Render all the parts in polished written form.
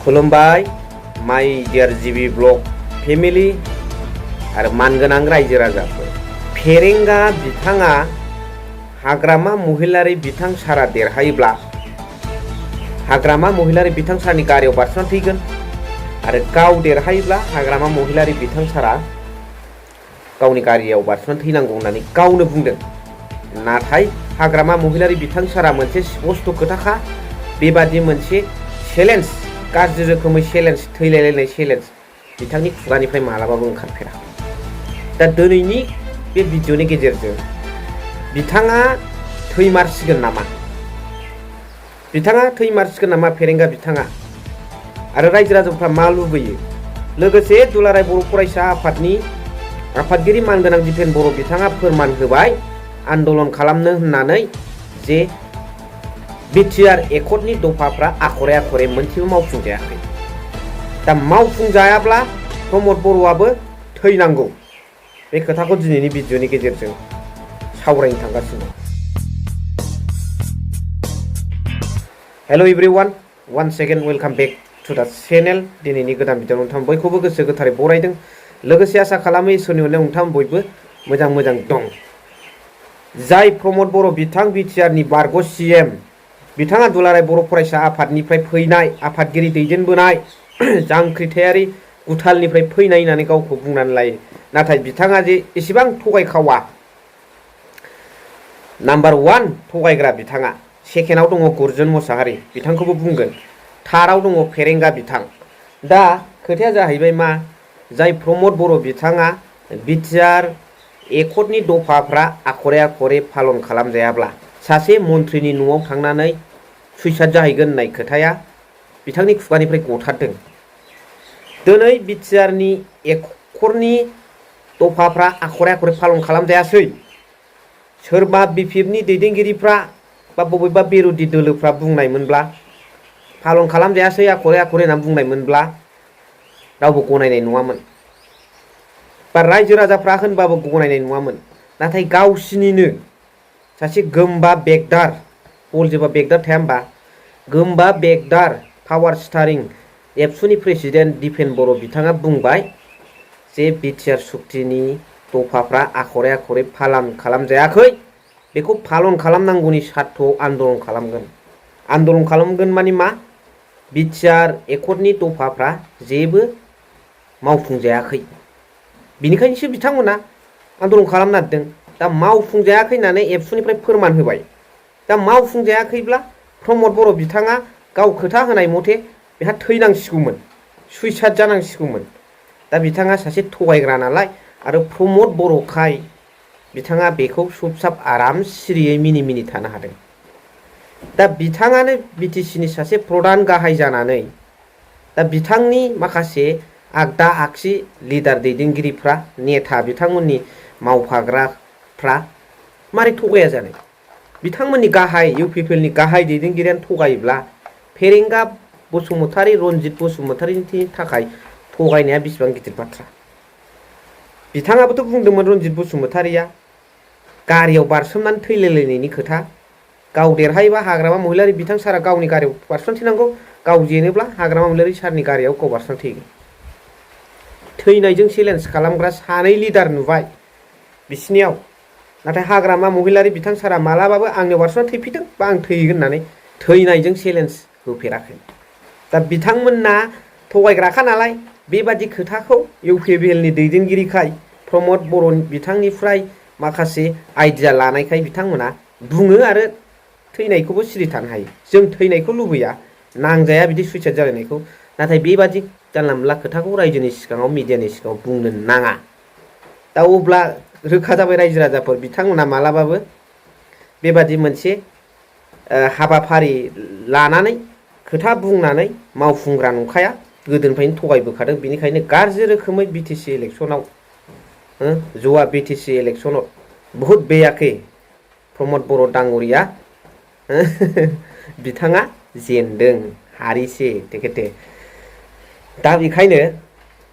खुलुमबाय माय डियार जिबि ब्लग फेमिलि आरो मानगोनां रायजो राजाफोर। फेरेंगा बिथाङा हाग्रामा महिलारि बिथां सारा देरहायोब्ला हाग्रामा महिलारि बिथां सारनि गारियाव बारस'नानै थैगोन आरो गाव देरहायोब्ला हाग्रामा महिलारि बिथां सारा गावनि गारियाव बारस'नानै थैनांगौ होननानै गावनो बुंदों। नाथाय हाग्रामा महिलारि बिथां सारा मोनसे स्पष्ट खोथाखा, बेबादि मोनसे चेलेन्ज, गाज्रि रोखोमै चेलेन्ज, थैलायलायनाय चेलेन्ज बिथांनि खुगानिफ्राय मालाबाबो ओंखारफेरा। दा दिनैनि बे भिडिअनि गेजेरजों बिथाङा थैमारसिगोन नामा? बिथाङा थैमारसिगोन नामा फेरेंगा बिथाङा? आरो रायजो राजाफ्रा मा लुबैयो? लोगोसे दुलाराय बर' फरायसा आफादनि आफादगिरि मानगोनां दिपेन बर' बिथाङा फोरमान होबाय आन्दलन खालामनो होननानै जे बिटिआर एकर्डनि दफाफ्रा आखरे आखरे मोनसेबो मावफुंजायाखै। दा मावफुंजायाब्ला प्रमद बर'आबो थैनांगौ। बे खोथाखौ दिनैनि भिडिअनि गेजेरजों सावरायनो थांगासिनो दं। Hello' everyone, one second welcome back to the channel. दिनैनि गोदान भिडिअ नोंथां बयखौबो गोसो गोथारै बरायदों। लोगोसे आसा खालामो इसोरनि अननायाव नोंथां बयबो मोजां मोजां दं। जाय प्रमद बर' बिथां बिटिआरनि बारग' सिएम, बिथाङा दुलाराय बर' फरायसा आफादनिफ्राय फैनाय, आफादगिरि दैदेनबोनाय, जांख्रिथायारि गुथालनिफ्राय फैनाय होननानै गावखौ बुंनानै लायो। नाथाय बिथाङा जे एसेबां थगायखावा, नाम्बार वान थगायग्रा बिथाङा। सेकेन्डआव दङ गर्जन मोसाहारि, बिथांखौबो बुंगोन। थार्डआव दङ फेरेंगा बिथां। दा खोथाया जाहैबाय मा, जाय प्रमद बर' बिथाङा बिटिआर एकर्डनि दफाफ्रा आखरे आखरे फालन खालामजायाब्ला सासे मन्थ्रिनि न'आव थांनानै सुइसाइड जाहैगोन होननाय खोथाया बिथांनि खुगानिफ्राय गथारदों। दिनै बिटिआरनि एकर्डनि दफाफ्रा आखरे आखरे फालन खालामजायासै। सोरबा बिपिएफनि दैदेनगिरिफ्रा बा बबेबा बिर'धि दोलोफ्रा बुंनायमोनब्ला, फालन खालामजायासै आखरे आखरे होनना बुंनायमोनब्ला रावबो गनायनाय नङामोन, बा रायजो राजाफ्रा होनबाबो गनायनाय नङामोन। नाथाय गावसिनिनो सासे गोमबा बेगदार, बलजेबा बेगदार थाया होमबा, गोमबा बेगदार पावार स्टारिं एबसुनि प्रेसिडेन्ट दिपेन बर' बिथाङा बुंबाय जे बिटिआर सुक्तिनि दफाफ्रा आखरे आखरे फालन खालामजायाखै, बेखौ फालन खालामनांगौनि सार्थ'आव आन्दलन खालामगोन। आन्दलन खालामगोन मानि मा? बिटिआर एकर्डनि दफाफ्रा जेबो मावफुंजायाखै, बिनिखायनोसो बिथांमोना आन्दलन खालामनो नागिरदों। दा मावफुंजायाखै होननानै एबसुनिफ्राय फोरमान होबाय। दा मावफुंजायाखैब्ला प्रमद बर' बिथाङा गाव खोथा होनाय मथे बेहा थैनांसिगौमोन, सुइसाइड जानांसिगौमोन। दा बिथाङा सासे थगायग्रा नालाय, आरो प्रमद बर'खाय बिथाङा बेखौ सुब-साब आराम सिरियै मिनि मिनि थानो हादों। दा बिथाङानो बिटिसिनि सासे प्रधान गाहाय जानानै दा बिथांनि माखासे आगदा आगसि लिडार दैदेनगिरिफ्रा, नेता, बिथांमोननि मावफाग्राफ्रा मारै थगाया जानो? बिथांमोननि गाहाय इउपिपिएलनि गाहाय दैदेनगिरियानो थगायोब्ला फेरेंगा बसुमतारी, रनजित बसुमतारीनि थाखाय थगायनाया बेसेबां गिदिर बाथ्रा। बिथाङाबोथ' बुंदोंमोन, रनजित बसुमतारीया, गारियाव बारसोमनानै थैलायलायनायनि खोथा। गाव देरहायोबा हाग्रामा महिलारि बिथां सारा गावनि गारियाव बारस'नानै थैनांगौ, गाव जेनोब्ला हाग्रामा महिलारि सारनि गारियाव गाव बारस'नानै थैगोन। थैनायजों चेलेन्ज खालामग्रा सानै लिडार नुबाय बिसिनियाव। नाथाय हाग्रामा महिलारि बिथां सारा मालाबाबो आंनियाव बारस'नानै थैफैदों बा आं थैगोन होननानै थैनायजों चेलेन्ज होफेराखै। दा बिथांमोनना थगायग्राखा नालाय, बेबादि खोथाखौ इउपिपिएलनि दैदेनगिरिखाय, प्रमद बर' बिथांनिफ्राय माखासे आइडिया लानायखाय बिथांमोना बुङो आरो थैनायखौबो सिरि थानो हायो। जों थैनायखौ लुबैया, नांजाया बिदि सुइसाइड जालायनायखौ। नाथाय बेबादि जानला मोनला खोथाखौ रायजोनि सिगाङाव, मिडियानि सिगाङाव बुंनो नाङा। दा अब्ला रोखा जाबाय रायजो राजाफोर, बिथांमोना मालाबाबो बेबादि मोनसे हाबाफारि लानानै, खोथा बुंनानै मावफुंग्रा नंखाया, गोदोनिफ्रायनो थगायबोखादों। बेनिखायनो गाज्रि रोखोमै बिटिसि इलेक्सनाव, ज'आ बिटिसि इलेक्सनाव बुहुत बेयाखै प्रमद बर' डांगरिया बिथाङा जेनदों, हारिसे टेकेटे। दा बेखायनो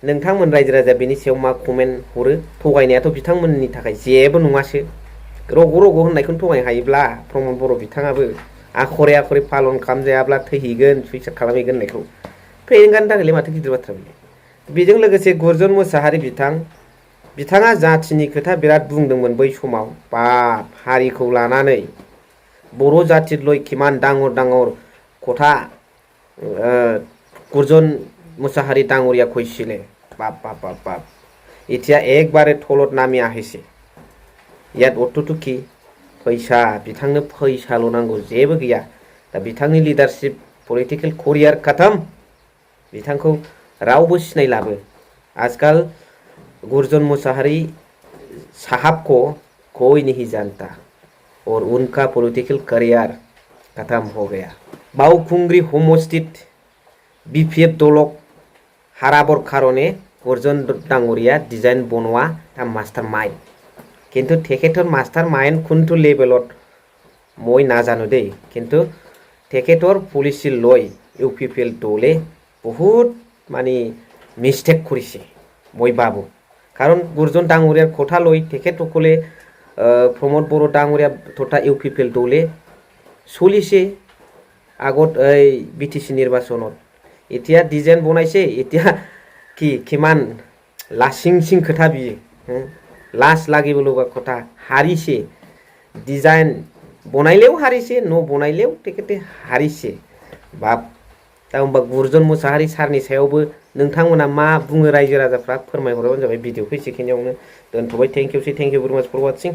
नोंथांमोन रायजो राजा बेनि सायाव मा कमेन्ट हरो? थगायनायाथ' बिथांमोननि थाखाय जेबो नङासो। रग' रग' होननायखौनो थगायनो हायोब्ला प्रमद बर' बिथाङाबो आखरे आखरे फालन खालामजायाब्ला थैहैगोन, सुइसाइड खालामहैगोन होननायखौ। फेरेंगानि थाखायलाय माथो गिदिर बाथ्रा बेलाय। बेजों लोगोसे गुरजन मोसाहारि बिथाङा जाथिनि खोथा बिराद बुंदोंमोन बै समाव। बाप हारिखौ लानानै बर' जाथिर्लय किमान डांगर डांगर कथा गुरजन मोसाहारि डांगरिया কৈছিলে। बाप बाप बाप बाप এতিয়া एकबारे थलद नामि आहिছে। ইয়াত अर्थ'थ' কি फैसा, बिथांनो फैसाल' नांगौ, जेबो गैया। दा बिथांनि लिडारशिप पलिटिकल करियार खतम। बिथांखौ रावबो सिनायलाबो। आजकल गुरजन मोसाहारी साहब को कोई नहीं जानता और उनका पॉलिटिकल करियर खत्म हो गया। बावखुंग्री समस्थित BPF दलक हाराबर कारणे गुरजन डांगरिया डिजाइन बनवा ता मास्टार माइंड। किन्तु तेखेटर मास्टार माइंड कुंटु लेभेलत মই नाजानो दे। किन्तु तेखेटर पलिसि लय UPPL दले बहुत माने मिस्टेक करिছে মই बाबू। कारण गुरजन डांगरिया कथा लय तेखेत सकले प्रमोद बर' डांगरिया तथा UPPL दले चलिছে আগত এই BTC নির্বাচনত। এতিয়া ডিজাইন বনাইছে, এতিয়া কি কিমান লাচিং সিং खोथा बियो लास লাগিব লগা কথা हारिছে। डिजाइन बनाइलेও हारिছে, न' बनाइलेও तेखेते हारिছে। बाप दा होमबा गुरजन मोसाहारि सारनि सायावबो नोंथांमोना मा बुङो रायजो राजाफ्रा फोरमायहरबानो जाबाय। भिडिअखौ एसेखिनियावनो दोनथ'बाय। थेंक इउ भेरि माच फर वाचिं।